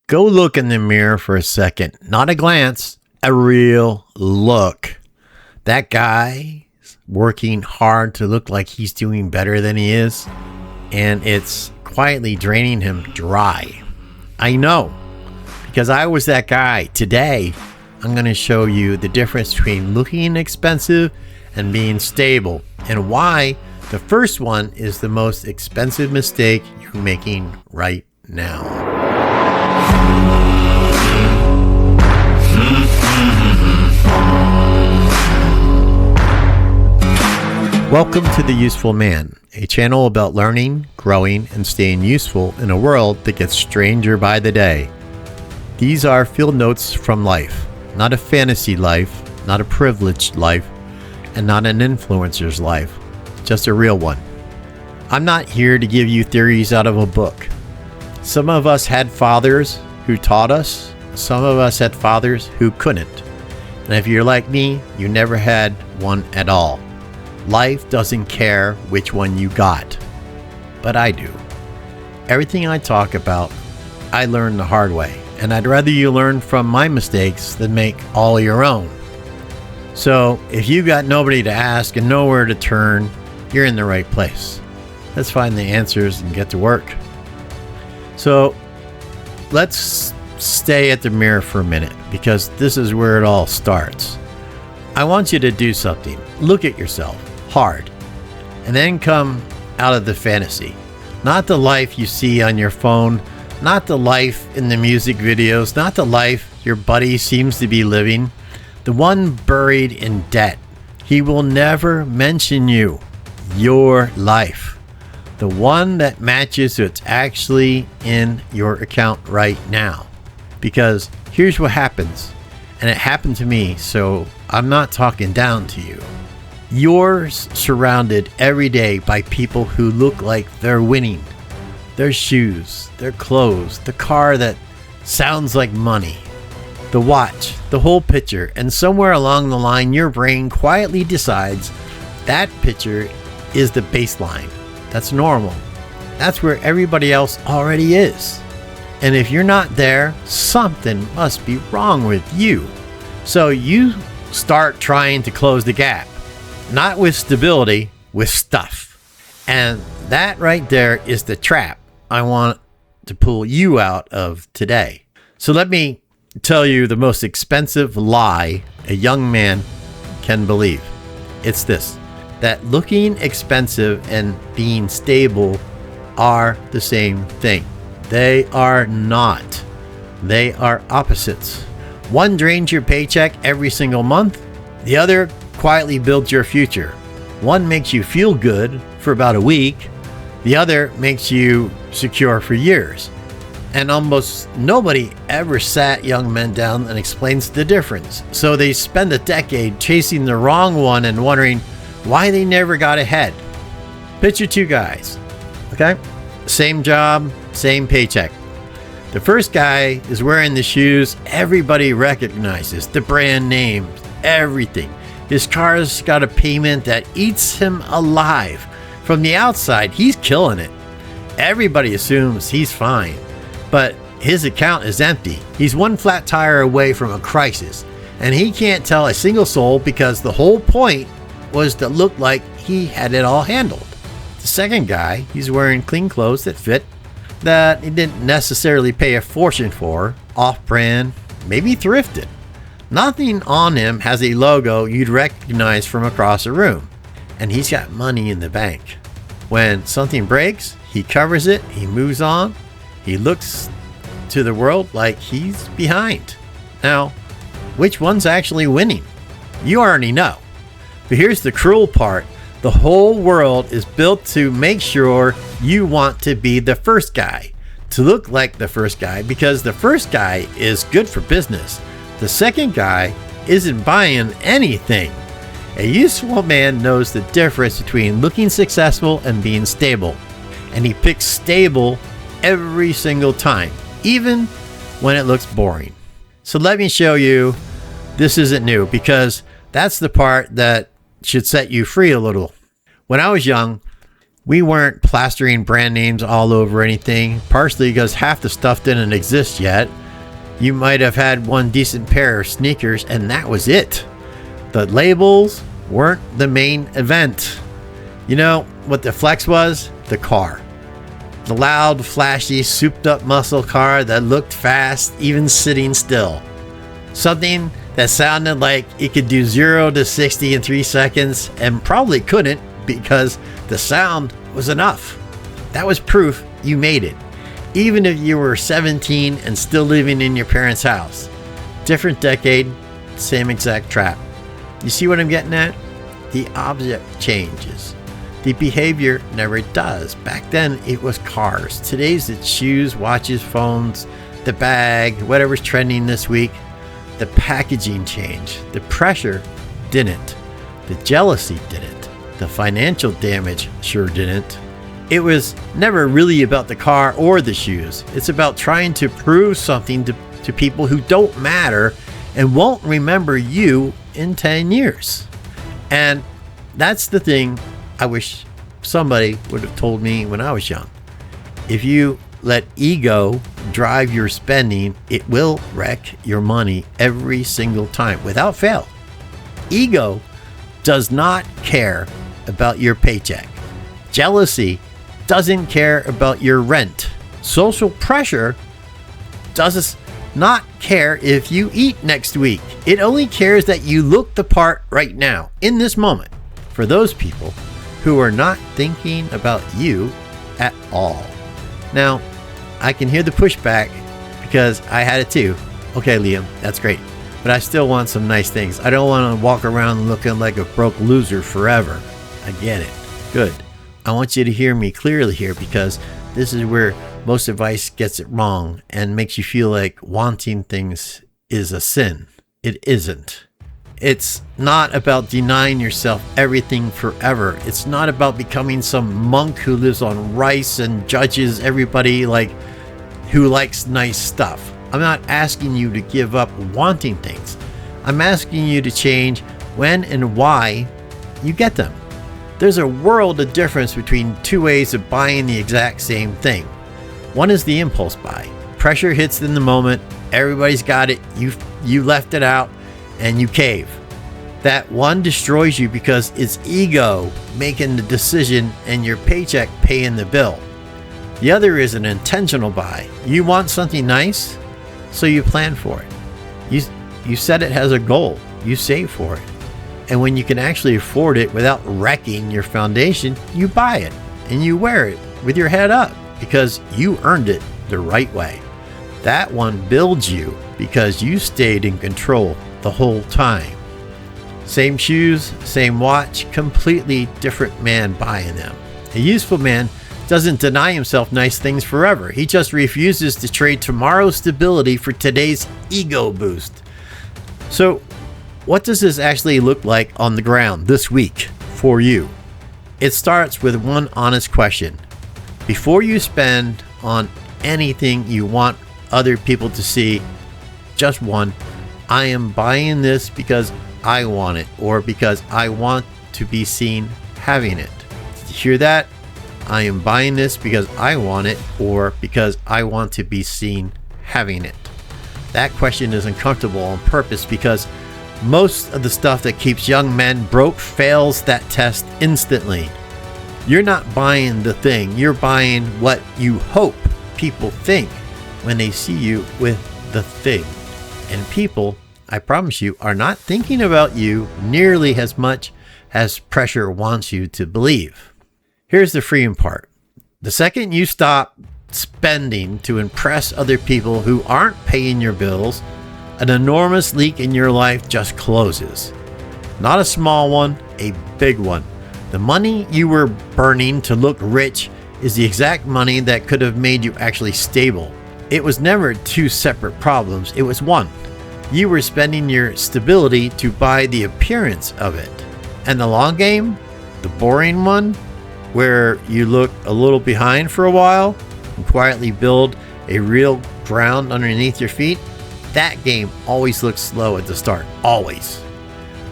Go look in the mirror for a second. Not a glance, a real look. That guy's working hard to look like he's doing better than he is, and it's quietly draining him dry. I know, because I was that guy. Today, I'm going to show you the difference between looking expensive and being stable, and why the first one is the most expensive mistake you're making right now. Welcome to The Useful Man, a channel about learning, growing, and staying useful in a world that gets stranger by the day. These are field notes from life, not a fantasy life, not a privileged life, and not an influencer's life, just a real one. I'm not here to give you theories out of a book. Some of us had fathers who taught us, some of us had fathers who couldn't. And if you're like me, you never had one at all. Life doesn't care which one you got, but I do. Everything I talk about, I learned the hard way, and I'd rather you learn from my mistakes than make all your own. So if you got nobody to ask and nowhere to turn, you're in the right place. Let's find the answers and get to work. So let's stay at the mirror for a minute, because this is where it all starts. I want you to do something. Look at yourself hard, and then come out of the fantasy. Not the life you see on your phone, not the life in the music videos, not the life your buddy seems to be living, the one buried in debt. He will never mention you, your life, the one that matches what's actually in your account right now. Because here's what happens, and it happened to me, so I'm not talking down to you. You're surrounded every day by people who look like they're winning. Their shoes, their clothes, the car that sounds like money, the watch, the whole picture, and somewhere along the line your brain quietly decides that picture is the baseline. That's normal. That's where everybody else already is. And if you're not there, something must be wrong with you. So you start trying to close the gap. Not with stability, with stuff. And that right there is the trap I want to pull you out of today. So let me tell you the most expensive lie a young man can believe. It's this, that looking expensive and being stable are the same thing. They are not. They are opposites. One drains your paycheck every single month. The other quietly builds your future. One makes you feel good for about a week. The other makes you secure for years. And almost nobody ever sat young men down and explains the difference. So they spend a decade chasing the wrong one and wondering why they never got ahead. Picture two guys, okay? Same job, same paycheck. The first guy is wearing the shoes everybody recognizes, the brand name, everything. His car's got a payment that eats him alive. From the outside, he's killing it. Everybody assumes he's fine, but his account is empty. He's one flat tire away from a crisis, and he can't tell a single soul because the whole point was to look like he had it all handled. The second guy, he's wearing clean clothes that fit, that he didn't necessarily pay a fortune for, off-brand, maybe thrifted. Nothing on him has a logo you'd recognize from across a room, and he's got money in the bank. When something breaks, he covers it, he moves on, he looks to the world like he's behind. Now, which one's actually winning? You already know. But here's the cruel part. The whole world is built to make sure you want to be the first guy, to look like the first guy, because the first guy is good for business. The second guy isn't buying anything. A useful man knows the difference between looking successful and being stable. And he picks stable every single time, even when it looks boring. So let me show you, this isn't new, because that's the part that should set you free a little. When I was young, We weren't plastering brand names all over anything, partially because half the stuff didn't exist yet. You might have had one decent pair of sneakers and that was it. The labels weren't the main event. You know what the flex was? The car. The loud, flashy, souped-up muscle car that looked fast, even sitting still. Something that sounded like it could do 0 to 60 in 3 seconds and probably couldn't because the sound was enough. That was proof you made it, even if you were 17 and still living in your parents' house. Different decade, same exact trap. You see what I'm getting at? The object changes. The behavior never does. Back then, it was cars. Today's it's shoes, watches, phones, the bag, whatever's trending this week. The packaging changed. The pressure didn't. The jealousy didn't. The financial damage sure didn't. It was never really about the car or the shoes. It's about trying to prove something to people who don't matter and won't remember you in 10 years. And that's the thing I wish somebody would have told me when I was young. If you let ego drive your spending, it will wreck your money every single time without fail. Ego does not care about your paycheck. Jealousy doesn't care about your rent. Social pressure does not care if you eat next week. It only cares that you look the part right now, in this moment. For those people who are not thinking about you at all. Now, I can hear the pushback because I had it too. Okay, Liam, that's great. But I still want some nice things. I don't want to walk around looking like a broke loser forever. I get it. Good. I want you to hear me clearly here because this is where most advice gets it wrong and makes you feel like wanting things is a sin. It isn't. It's not about denying yourself everything forever. It's not about becoming some monk who lives on rice and judges everybody like who likes nice stuff. I'm not asking you to give up wanting things. I'm asking you to change when and why you get them. There's a world of difference between two ways of buying the exact same thing. One is the impulse buy. Pressure hits in the moment. Everybody's got it. You left it out and you cave. That one destroys you because it's ego making the decision and your paycheck paying the bill. The other is an intentional buy. You want something nice, so you plan for it. You set it as a goal. You save for it. And when you can actually afford it without wrecking your foundation, you buy it and you wear it with your head up because you earned it the right way. That one builds you because you stayed in control the whole time. Same shoes, same watch, completely different man buying them. A useful man doesn't deny himself nice things forever. He just refuses to trade tomorrow's stability for today's ego boost. So, what does this actually look like on the ground this week for you? It starts with one honest question. Before you spend on anything you want other people to see, just one, I am buying this because I want it or because I want to be seen having it. Did you hear that? I am buying this because I want it or because I want to be seen having it. That question is uncomfortable on purpose because most of the stuff that keeps young men broke fails that test instantly. You're not buying the thing, you're buying what you hope people think when they see you with the thing. And people, I promise you, are not thinking about you nearly as much as pressure wants you to believe. Here's the freeing part. The second you stop spending to impress other people who aren't paying your bills, an enormous leak in your life just closes. Not a small one, a big one. The money you were burning to look rich is the exact money that could have made you actually stable. It was never two separate problems, it was one. You were spending your stability to buy the appearance of it. And the long game, the boring one, where you look a little behind for a while and quietly build a real ground underneath your feet, that game always looks slow at the start. Always.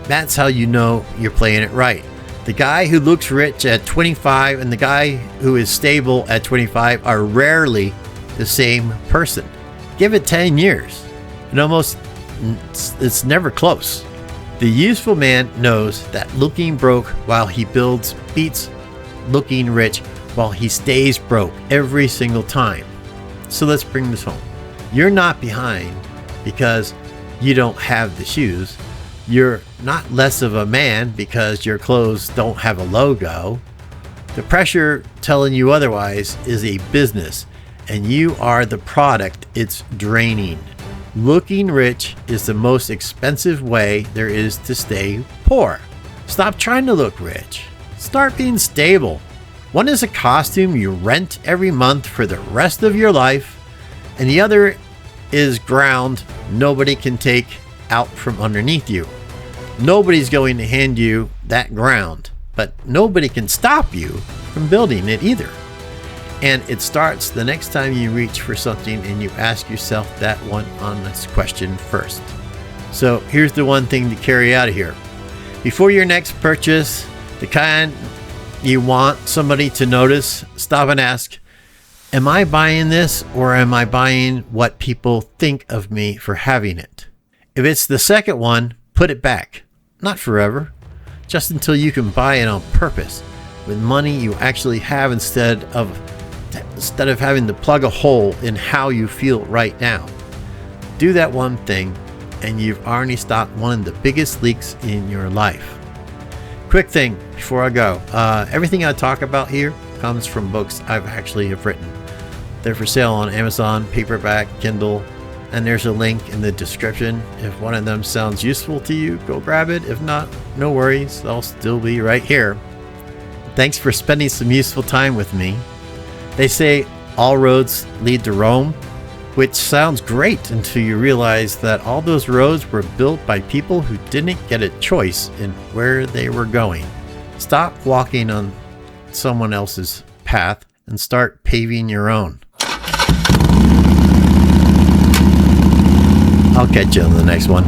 That's how you know you're playing it right. The guy who looks rich at 25 and the guy who is stable at 25 are rarely the same person. Give it 10 years. It's never close. The useful man knows that looking broke while he builds beats looking rich while he stays broke every single time. So let's bring this home. You're not behind because you don't have the shoes. You're not less of a man because your clothes don't have a logo. The pressure telling you otherwise is a business, and you are the product it's draining. Looking rich is the most expensive way there is to stay poor. Stop trying to look rich. Start being stable. One is a costume you rent every month for the rest of your life, and the other is ground nobody can take out from underneath you. Nobody's going to hand you that ground, but nobody can stop you from building it either. And it starts the next time you reach for something and you ask yourself that one honest question first. So here's the one thing to carry out of here. Before your next purchase, the kind you want somebody to notice, stop and ask, am I buying this or am I buying what people think of me for having it? If it's the second one, put it back. Not forever, just until you can buy it on purpose with money you actually have instead of having to plug a hole in how you feel right now. Do that one thing and you've already stopped one of the biggest leaks in your life. Quick thing before I go. Everything I talk about here comes from books I've actually have written. They're for sale on Amazon, paperback, Kindle, and there's a link in the description. If one of them sounds useful to you, go grab it. If not, no worries. I'll still be right here. Thanks for spending some useful time with me. They say all roads lead to Rome, which sounds great until you realize that all those roads were built by people who didn't get a choice in where they were going. Stop walking on someone else's path and start paving your own. I'll catch you on the next one.